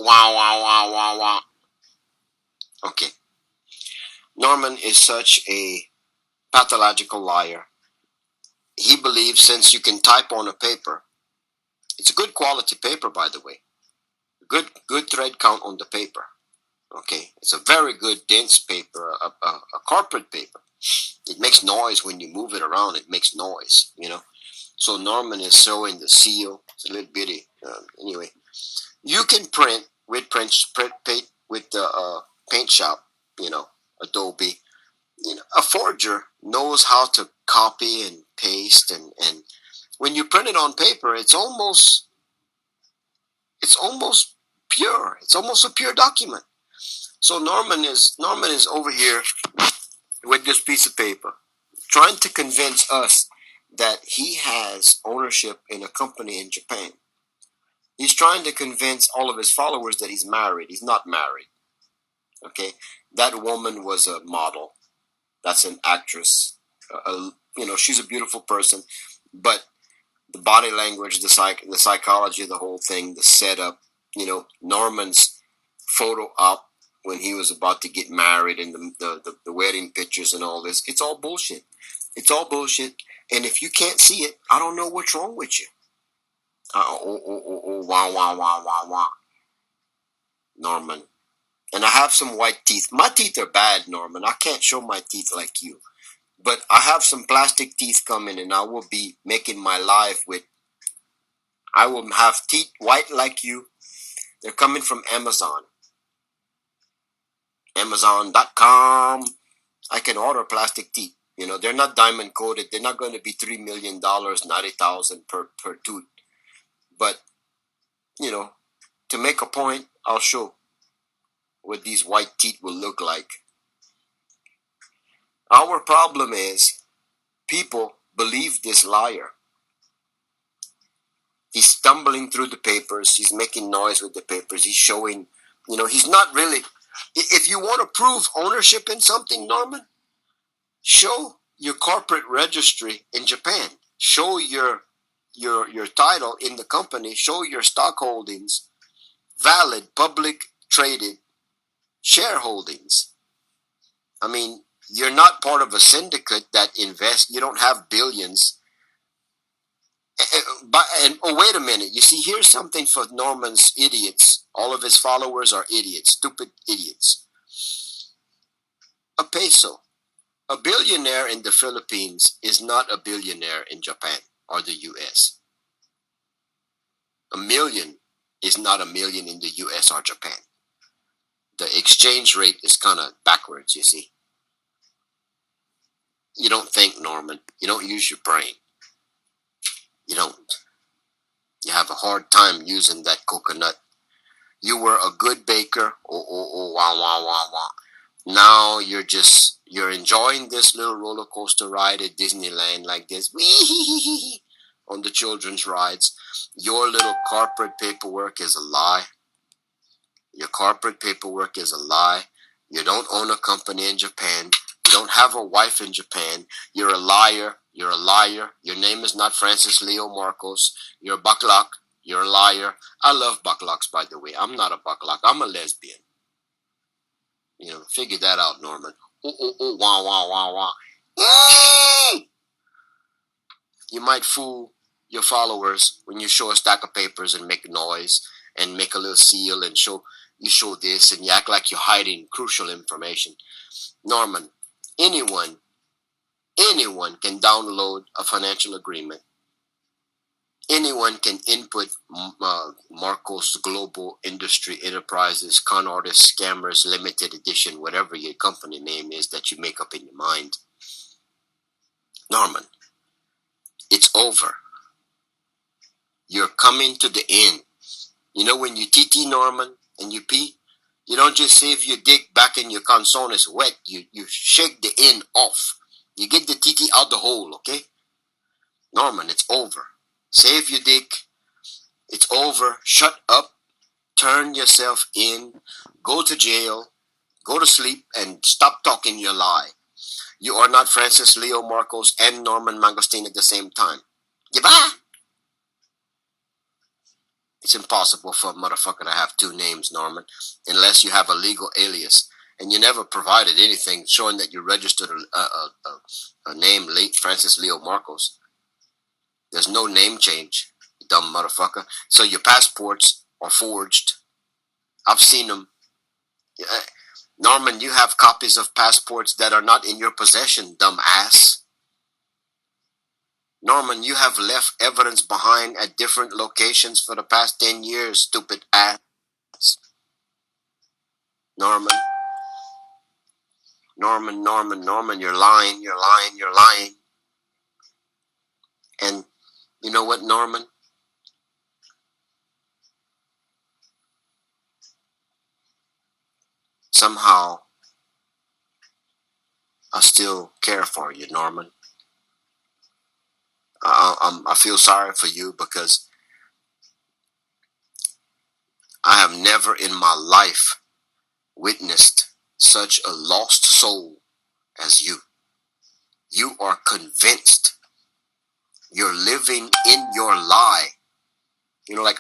Wow, wow, wow, wow, wow. Okay. Norman is such a pathological liar. He believes since you can type on a paper, it's a good quality paper, by the way. Good thread count on the paper. Okay, it's a very good dense paper, a corporate paper. It makes noise when you move it around. It makes noise, So Norman is showing the seal. It's a little bitty. Anyway, you can print with the paint shop. Adobe. A forger knows how to copy and paste, and when you print it on paper, it's almost pure. It's almost a pure document. So Norman is over here with this piece of paper, trying to convince us that he has ownership in a company in Japan. He's trying to convince all of his followers that he's married. He's not married. Okay, that woman was a model. That's an actress. She's a beautiful person, but the body language, the psychology, the whole thing, the setup. Norman's photo op when he was about to get married and the wedding pictures and all this. It's all bullshit. It's all bullshit. And if you can't see it, I don't know what's wrong with you. Wow, wow, wow, wow, wow. Norman. And I have some white teeth. My teeth are bad, Norman. I can't show my teeth like you. But I have some plastic teeth coming, and I will be making my life with. I will have teeth white like you. They're coming from Amazon. Amazon.com. I can order plastic teeth. They're not diamond coated. They're not going to be $3 million, 90,000 per tooth. But to make a point, I'll show what these white teeth will look like. Our problem is people believe this liar. He's stumbling through the papers. He's making noise with the papers. He's showing, he's not really. If you want to prove ownership in something, Norman, show your corporate registry in Japan. Show your title in the company. Show your stock holdings, valid public traded shareholdings. I mean, you're not part of a syndicate that invests. You don't have billions. Wait a minute. You see, here's something for Norman's idiots. All of his followers are idiots, stupid idiots. A peso. A billionaire in the Philippines is not a billionaire in Japan or the US. A million is not a million in the US or Japan. The exchange rate is kind of backwards, you see. You don't think, Norman. You don't use your brain. You don't. You have a hard time using that coconut. You were a good baker. Oh, wow, wow, wow, wow. Now you're enjoying this little roller coaster ride at Disneyland like this. Wee on the children's rides. Your little corporate paperwork is a lie. Your corporate paperwork is a lie. You don't own a company in Japan. You don't have a wife in Japan. You're a liar. You're a liar. Your name is not Francis Leo Marcos. You're a bucklock. You're a liar. I love bucklocks, by the way. I'm not a bucklock. I'm a lesbian. Figure that out, Norman. Oh, wow, wow, wow, wow. You might fool your followers when you show a stack of papers and make noise and make a little seal and show this and you act like you're hiding crucial information. Norman, anyone can download a financial agreement. Anyone can input Marcos Global Industry Enterprises, Con Artists, Scammers, Limited Edition, whatever your company name is that you make up in your mind. Norman, it's over. You're coming to the end. When you TT, Norman, and you pee, you don't just save your dick back in your console is wet. You shake the end off. You get the TT out the hole, okay? Norman, it's over. Save your dick. It's over. Shut up. Turn yourself in. Go to jail. Go to sleep and stop talking your lie. You are not Francis Leo Marcos and Norman Mangosteen at the same time. Goodbye. It's impossible for a motherfucker to have two names, Norman, unless you have a legal alias. And you never provided anything showing that you registered a name, Francis Leo Marcos. There's no name change, you dumb motherfucker. So your passports are forged. I've seen them. Norman, you have copies of passports that are not in your possession, dumb ass. Norman, you have left evidence behind at different locations for the past 10 years, stupid ass. Norman, you're lying, you're lying. And you know what, Norman? Somehow, I still care for you, Norman. I feel sorry for you because I have never in my life witnessed such a lost soul as you. You are convinced. You're living in your lie. You know, like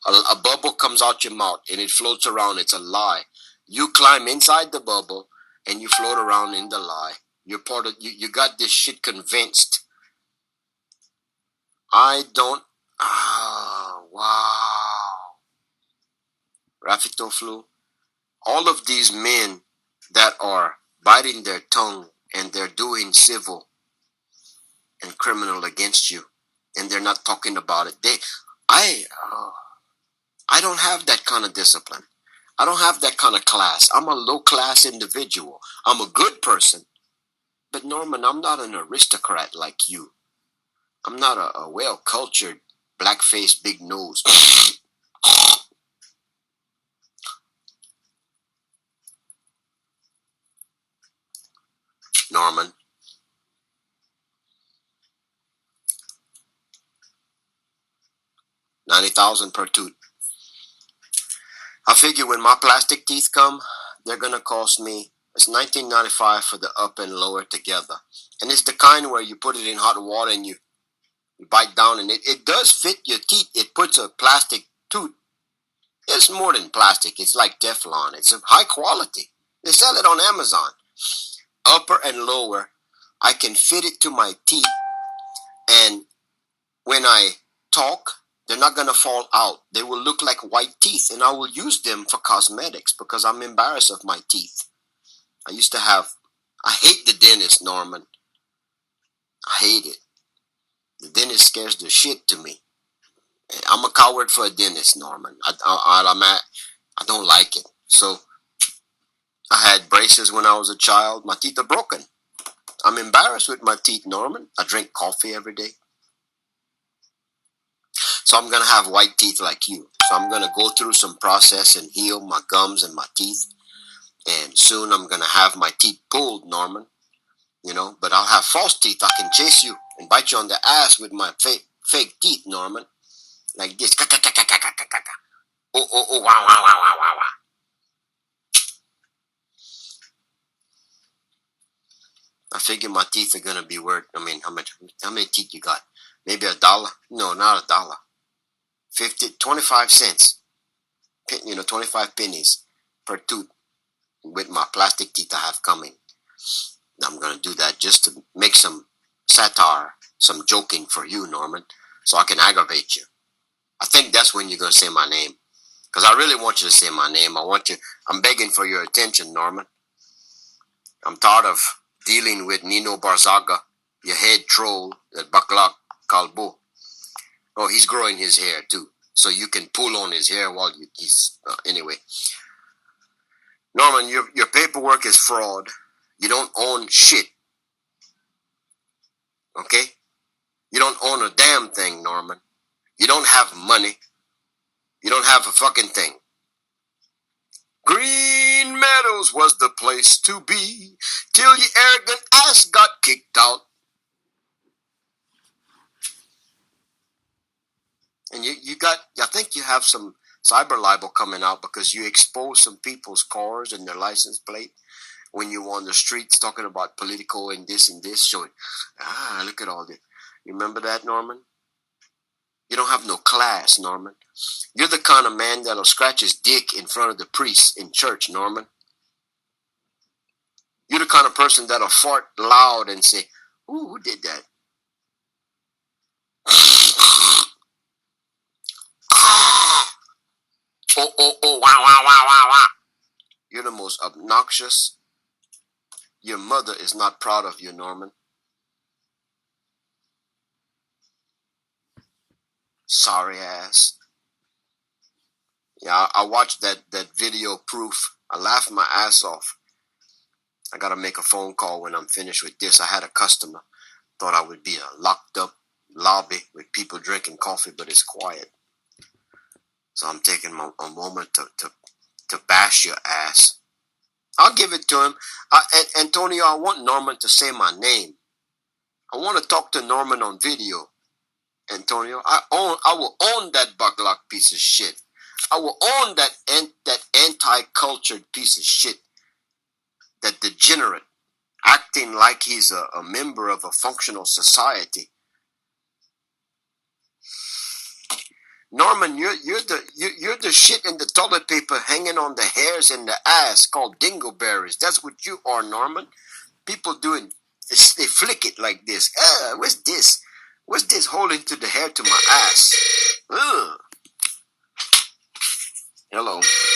a bubble comes out your mouth and it floats around. It's a lie. You climb inside the bubble and you float around in the lie. You're part of, you got this shit convinced. I don't, wow. Rafito Flu, all of these men that are biting their tongue and they're doing civil and criminal against you and they're not talking about it. I don't have that kind of discipline. I don't have that kind of class. I'm a low class individual. I'm a good person. But Norman, I'm not an aristocrat like you. I'm not a well-cultured, black-faced, big nose. Norman, 90,000 per tooth. I figure when my plastic teeth come, they're gonna cost me. It's $19.95 for the up and lower together, and it's the kind where you put it in hot water and you bite down, and it does fit your teeth. It puts a plastic tooth. It's more than plastic. It's like Teflon. It's of high quality. They sell it on Amazon. Upper and lower, I can fit it to my teeth, and when I talk, they're not going to fall out. They will look like white teeth, and I will use them for cosmetics because I'm embarrassed of my teeth. I hate the dentist, Norman. I hate it. The dentist scares the shit to me. I'm a coward for a dentist, Norman. I don't like it. So I had braces when I was a child. My teeth are broken. I'm embarrassed with my teeth, Norman. I drink coffee every day. So I'm going to have white teeth like you. So I'm going to go through some process and heal my gums and my teeth. And soon I'm going to have my teeth pulled, Norman. You know, but I'll have false teeth. I can chase you and bite you on the ass with my fake teeth, Norman. Like this. Oh, oh, oh, wow, wow, wow, wow, wow, wow. I figure my teeth are going to be worth, I mean, how many teeth you got? Maybe $1? No, not $1. 25 cents. 25 pennies per tooth with my plastic teeth I have coming. I'm going to do that just to make some satire, some joking for you, Norman, so I can aggravate you. I think that's when you're going to say my name. Because I really want you to say my name. I'm begging for your attention, Norman. I'm tired of dealing with Nino Barzaga, your head troll, that Baklak Kalbo. Oh, he's growing his hair too. So you can pull on his hair while anyway. Norman, your paperwork is fraud. You don't own shit. Okay? You don't own a damn thing, Norman. You don't have money. You don't have a fucking thing. Green Meadows was the place to be till your arrogant ass got kicked out. And I think you have some cyber libel coming out because you expose some people's cars and their license plate when you were on the streets talking about political and this, showing, look at all this. You remember that, Norman? You don't have no class, Norman. You're the kind of man that'll scratch his dick in front of the priest in church, Norman. You're the kind of person that'll fart loud and say, "Ooh, who did that?" Oh, oh, oh, wow, wow, wow, wow, wow. You're the most obnoxious. Your mother is not proud of you, Norman. Sorry ass. Yeah, I watched that video proof. I laughed my ass off. I gotta make a phone call when I'm finished with this. I had a customer. Thought I would be a locked up lobby with people drinking coffee, but it's quiet. So I'm taking a moment to bash your ass. I'll give it to him. Antonio, I want Norman to say my name. I want to talk to Norman on video. Antonio, I will own that bucklock piece of shit. I will own that anti-cultured piece of shit. That degenerate, acting like he's a member of a functional society. Norman, you're the shit in the toilet paper hanging on the hairs in the ass called dingleberries. That's what you are, Norman. People doing they flick it like this. What's this? What's this holding to the hair to my ass? Ugh. Hello.